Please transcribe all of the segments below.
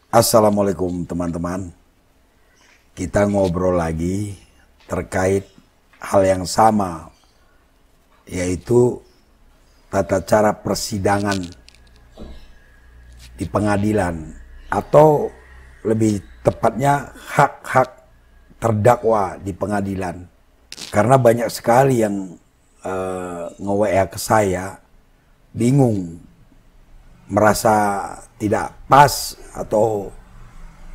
Assalamualaikum teman-teman. Kita ngobrol lagi terkait hal yang sama, yaitu tata cara persidangan di pengadilan, atau lebih tepatnya hak-hak terdakwa di pengadilan. Karena banyak sekali yang nge-WA ke saya, bingung, merasa tidak pas atau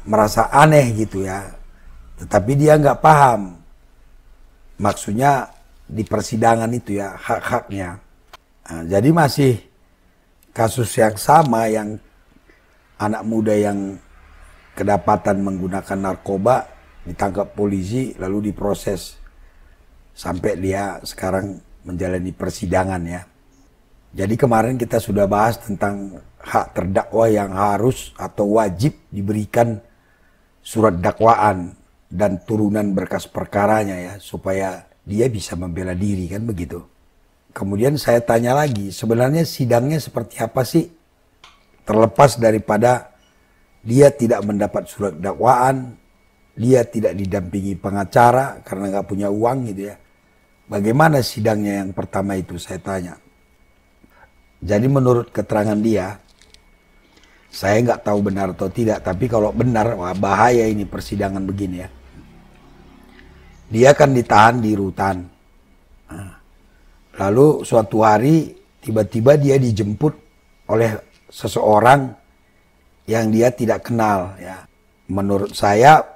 merasa aneh gitu ya, tetapi dia nggak paham maksudnya di persidangan itu ya, hak-haknya. Nah, jadi masih kasus yang sama, yang anak muda yang kedapatan menggunakan narkoba ditangkap polisi lalu diproses sampai dia sekarang menjalani persidangan ya. Jadi kemarin kita sudah bahas tentang hak terdakwa yang harus atau wajib diberikan surat dakwaan dan turunan berkas perkaranya ya, supaya dia bisa membela diri, kan begitu. Kemudian saya tanya lagi, sebenarnya sidangnya seperti apa sih? Terlepas daripada dia tidak mendapat surat dakwaan, dia tidak didampingi pengacara karena nggak punya uang gitu ya. Bagaimana sidangnya yang pertama itu, saya tanya. Jadi menurut keterangan dia, saya nggak tahu benar atau tidak, tapi kalau benar, wah bahaya ini persidangan begini ya. Dia kan ditahan di rutan. Lalu suatu hari tiba-tiba dia dijemput oleh seseorang yang dia tidak kenal ya. Menurut saya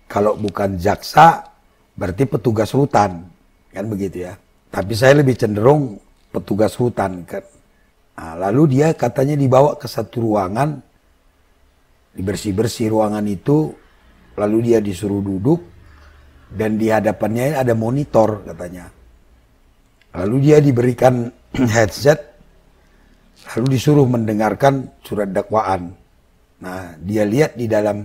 kalau bukan jaksa berarti petugas rutan, kan begitu ya. Tapi saya lebih cenderung petugas rutan kan. Nah, lalu dia katanya dibawa ke satu ruangan, dibersih-bersih ruangan itu, lalu dia disuruh duduk, dan di hadapannya ada monitor katanya. Lalu dia diberikan headset, lalu disuruh mendengarkan surat dakwaan. Nah, dia lihat di dalam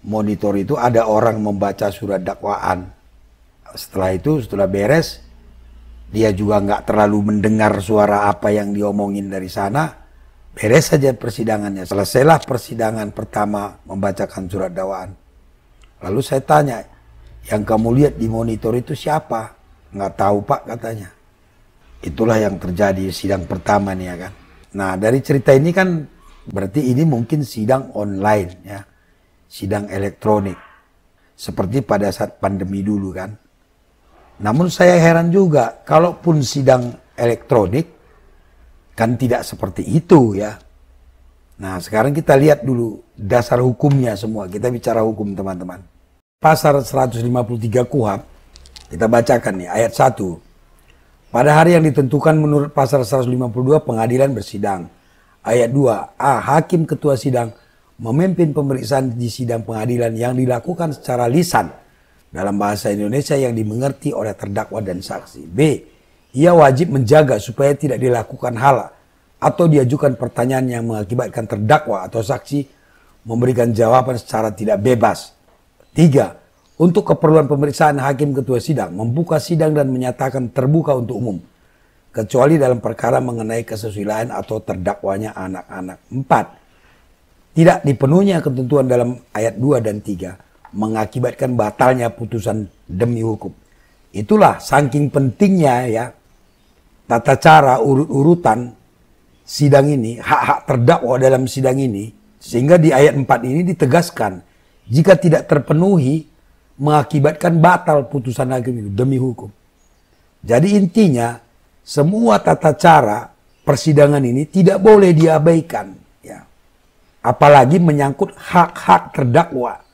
monitor itu ada orang membaca surat dakwaan. Setelah itu, setelah beres, dia juga nggak terlalu mendengar suara apa yang diomongin dari sana. Beres saja persidangannya. Selesailah persidangan pertama membacakan surat dakwaan. Lalu saya tanya, yang kamu lihat di monitor itu siapa? Nggak tahu pak, katanya. Itulah yang terjadi sidang pertama nih ya kan. Nah dari cerita ini kan berarti ini mungkin sidang online ya. Sidang elektronik. Seperti pada saat pandemi dulu kan. Namun saya heran juga, kalaupun sidang elektronik, kan tidak seperti itu ya. Nah sekarang kita lihat dulu dasar hukumnya semua, kita bicara hukum teman-teman. Pasal 153 KUHP, kita bacakan nih ayat 1. Pada hari yang ditentukan menurut pasal 152 pengadilan bersidang. Ayat 2, hakim ketua sidang memimpin pemeriksaan di sidang pengadilan yang dilakukan secara lisan dalam bahasa Indonesia yang dimengerti oleh terdakwa dan saksi. B. Ia wajib menjaga supaya tidak dilakukan hal atau diajukan pertanyaan yang mengakibatkan terdakwa atau saksi memberikan jawaban secara tidak bebas. 3. Untuk keperluan pemeriksaan hakim ketua sidang membuka sidang dan menyatakan terbuka untuk umum, kecuali dalam perkara mengenai kesusilaan atau terdakwanya anak-anak. 4. Tidak dipenuhinya ketentuan dalam ayat 2 dan 3. Mengakibatkan batalnya putusan demi hukum. Itulah saking pentingnya ya tata cara urut-urutan sidang ini, hak-hak terdakwa dalam sidang ini, sehingga di ayat 4 ini ditegaskan jika tidak terpenuhi mengakibatkan batal putusan hakim itu demi hukum. Jadi intinya semua tata cara persidangan ini tidak boleh diabaikan ya. Apalagi menyangkut hak-hak terdakwa.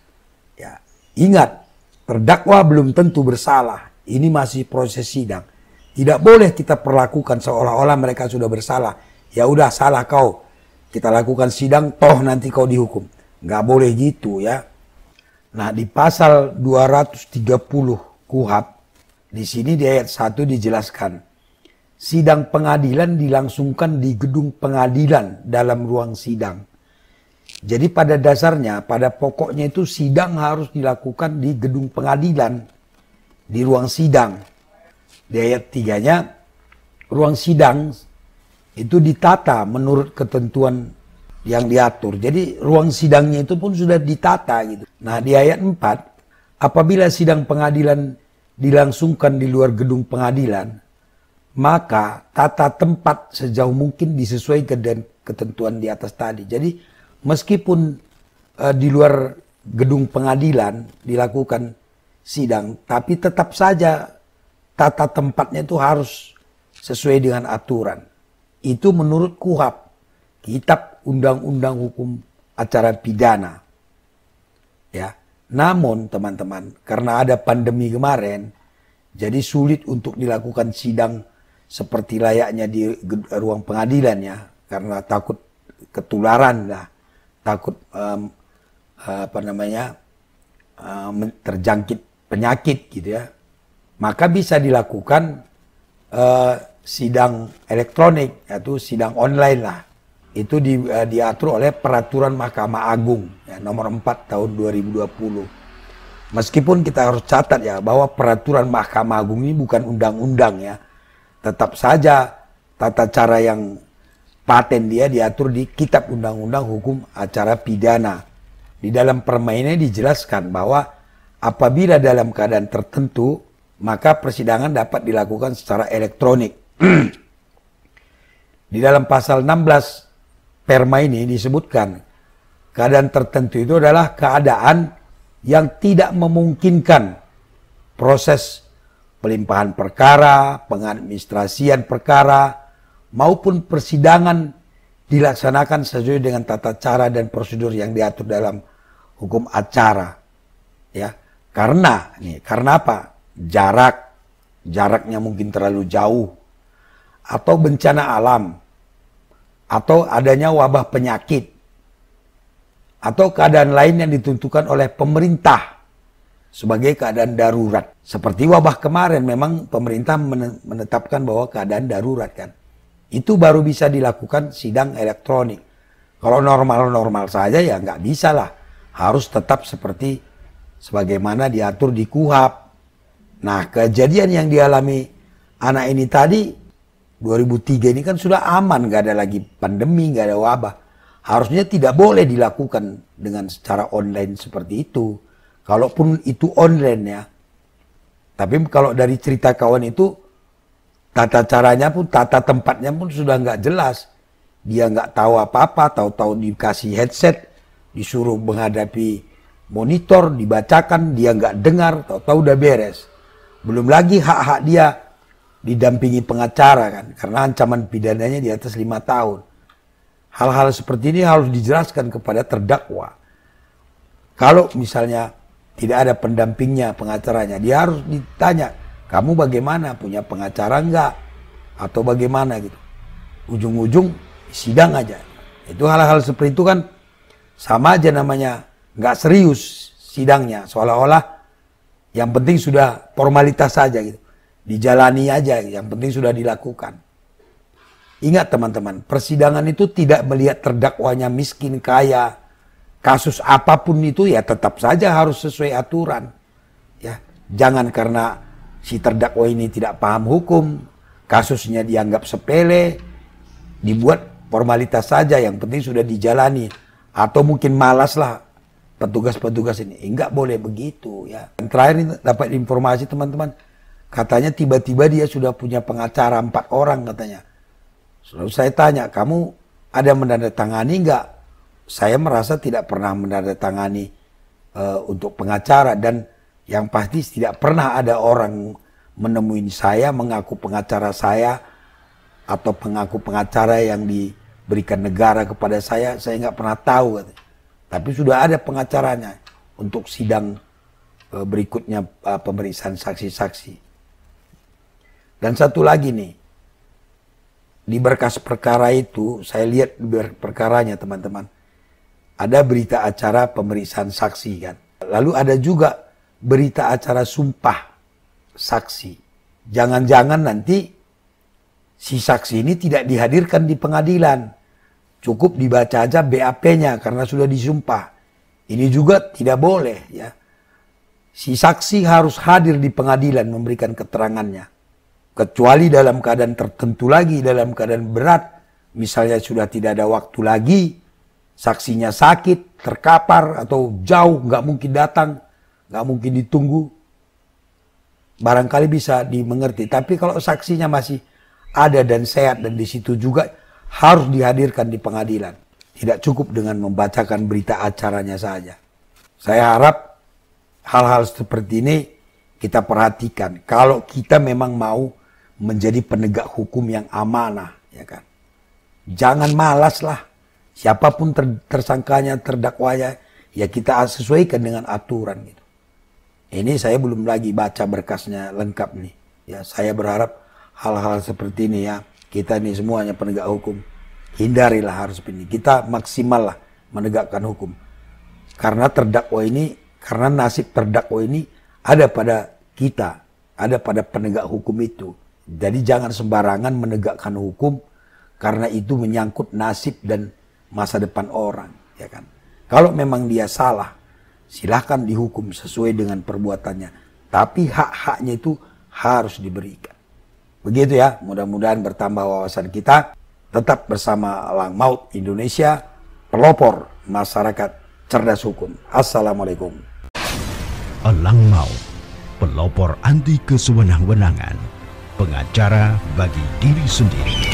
Ingat, terdakwa belum tentu bersalah. Ini masih proses sidang. Tidak boleh kita perlakukan seolah-olah mereka sudah bersalah. Ya udah salah kau. Kita lakukan sidang, toh nanti kau dihukum. Nggak boleh gitu ya. Nah di pasal 230 KUHP, di sini di ayat 1 dijelaskan. Sidang pengadilan dilangsungkan di gedung pengadilan dalam ruang sidang. Jadi pada dasarnya, pada pokoknya itu sidang harus dilakukan di gedung pengadilan, di ruang sidang. Di ayat 3-nya, ruang sidang itu ditata menurut ketentuan yang diatur. Jadi ruang sidangnya itu pun sudah ditata gitu. Nah di ayat 4, apabila sidang pengadilan dilangsungkan di luar gedung pengadilan, maka tata tempat sejauh mungkin disesuaikan dengan ketentuan di atas tadi. Jadi meskipun di luar gedung pengadilan dilakukan sidang, tapi tetap saja tata tempatnya itu harus sesuai dengan aturan. Itu menurut KUHP, Kitab Undang-Undang Hukum Acara Pidana. Ya. Namun teman-teman, karena ada pandemi kemarin, jadi sulit untuk dilakukan sidang seperti layaknya di ruang pengadilan ya, karena takut ketularan lah, takut terjangkit penyakit gitu ya. Maka bisa dilakukan sidang elektronik, yaitu sidang online lah. Itu diatur oleh Peraturan Mahkamah Agung ya, nomor 4 tahun 2020. Meskipun kita harus catat ya bahwa Peraturan Mahkamah Agung ini bukan undang-undang ya. Tetap saja tata cara yang paten dia diatur di Kitab Undang-Undang Hukum Acara Pidana. Di dalam permainannya dijelaskan bahwa apabila dalam keadaan tertentu maka persidangan dapat dilakukan secara elektronik. Di dalam pasal 16 Perma ini disebutkan keadaan tertentu itu adalah keadaan yang tidak memungkinkan proses pelimpahan perkara, pengadministrasian perkara, maupun persidangan dilaksanakan sesuai dengan tata cara dan prosedur yang diatur dalam hukum acara. Ya, karena apa? Jaraknya mungkin terlalu jauh, atau bencana alam, atau adanya wabah penyakit, atau keadaan lain yang ditentukan oleh pemerintah sebagai keadaan darurat. Seperti wabah kemarin memang pemerintah menetapkan bahwa keadaan darurat kan. Itu baru bisa dilakukan sidang elektronik. Kalau normal-normal saja ya nggak bisa lah. Harus tetap seperti sebagaimana diatur di KUHP. Nah kejadian yang dialami anak ini tadi 2003 ini kan sudah aman, nggak ada lagi pandemi, nggak ada wabah. Harusnya tidak boleh dilakukan dengan secara online seperti itu. Kalaupun itu online ya. Tapi kalau dari cerita kawan itu, tata caranya pun, tata tempatnya pun sudah nggak jelas. Dia nggak tahu apa-apa, tahu-tahu dikasih headset, disuruh menghadapi monitor, dibacakan, dia nggak dengar, tahu-tahu udah beres. Belum lagi hak-hak dia didampingi pengacara kan, karena ancaman pidananya di atas 5 tahun. Hal-hal seperti ini harus dijelaskan kepada terdakwa. Kalau misalnya tidak ada pendampingnya, pengacaranya, dia harus ditanya, kamu bagaimana, punya pengacara enggak? Atau bagaimana gitu. Ujung-ujung sidang aja. Itu hal-hal seperti itu kan sama aja namanya, nggak serius sidangnya. Seolah-olah yang penting sudah formalitas saja gitu. Dijalani aja, yang penting sudah dilakukan. Ingat teman-teman, persidangan itu tidak melihat terdakwanya miskin, kaya, kasus apapun itu ya tetap saja harus sesuai aturan. Ya, jangan karena si terdakwa ini tidak paham hukum, kasusnya dianggap sepele, dibuat formalitas saja, yang penting sudah dijalani. Atau mungkin malas lah petugas-petugas ini. Enggak boleh begitu ya. Dan terakhir ini dapat informasi teman-teman, katanya tiba-tiba dia sudah punya pengacara 4 orang katanya. Lalu saya tanya, kamu ada menandatangani enggak? Saya merasa tidak pernah menandatangani untuk pengacara, dan yang pasti tidak pernah ada orang menemui saya mengaku pengacara saya atau pengaku pengacara yang diberikan negara kepada saya nggak pernah tahu. Tapi sudah ada pengacaranya untuk sidang berikutnya, pemeriksaan saksi-saksi. Dan satu lagi nih, di berkas perkara itu, saya lihat perkaranya teman-teman, ada berita acara pemeriksaan saksi kan. Lalu ada juga berita acara sumpah saksi. Jangan-jangan nanti si saksi ini tidak dihadirkan di pengadilan. Cukup dibaca aja BAP-nya karena sudah disumpah. Ini juga tidak boleh ya. Si saksi harus hadir di pengadilan memberikan keterangannya. Kecuali dalam keadaan tertentu lagi, dalam keadaan berat, misalnya sudah tidak ada waktu lagi, saksinya sakit, terkapar, atau jauh, nggak mungkin datang, nggak mungkin ditunggu, barangkali bisa dimengerti. Tapi kalau saksinya masih ada dan sehat dan di situ juga harus dihadirkan di pengadilan. Tidak cukup dengan membacakan berita acaranya saja. Saya harap hal-hal seperti ini kita perhatikan. Kalau kita memang mau menjadi penegak hukum yang amanah, ya kan. Jangan malas lah. Siapapun tersangkanya, terdakwanya, ya kita sesuaikan dengan aturan gitu. Ini saya belum lagi baca berkasnya lengkap nih. Ya, saya berharap hal-hal seperti ini ya, kita ini semuanya penegak hukum, hindarilah harus ini. Kita maksimal lah menegakkan hukum. Karena terdakwa ini, karena nasib terdakwa ini ada pada kita, ada pada penegak hukum itu. Jadi jangan sembarangan menegakkan hukum karena itu menyangkut nasib dan masa depan orang, ya kan. Kalau memang dia salah, silahkan dihukum sesuai dengan perbuatannya. Tapi hak-haknya itu harus diberikan. Begitu ya, mudah-mudahan bertambah wawasan kita. Tetap bersama Elang Maut Indonesia, pelopor masyarakat cerdas hukum. Assalamualaikum. Elang Maut, pelopor anti kesewenang-wenangan, pengacara bagi diri sendiri.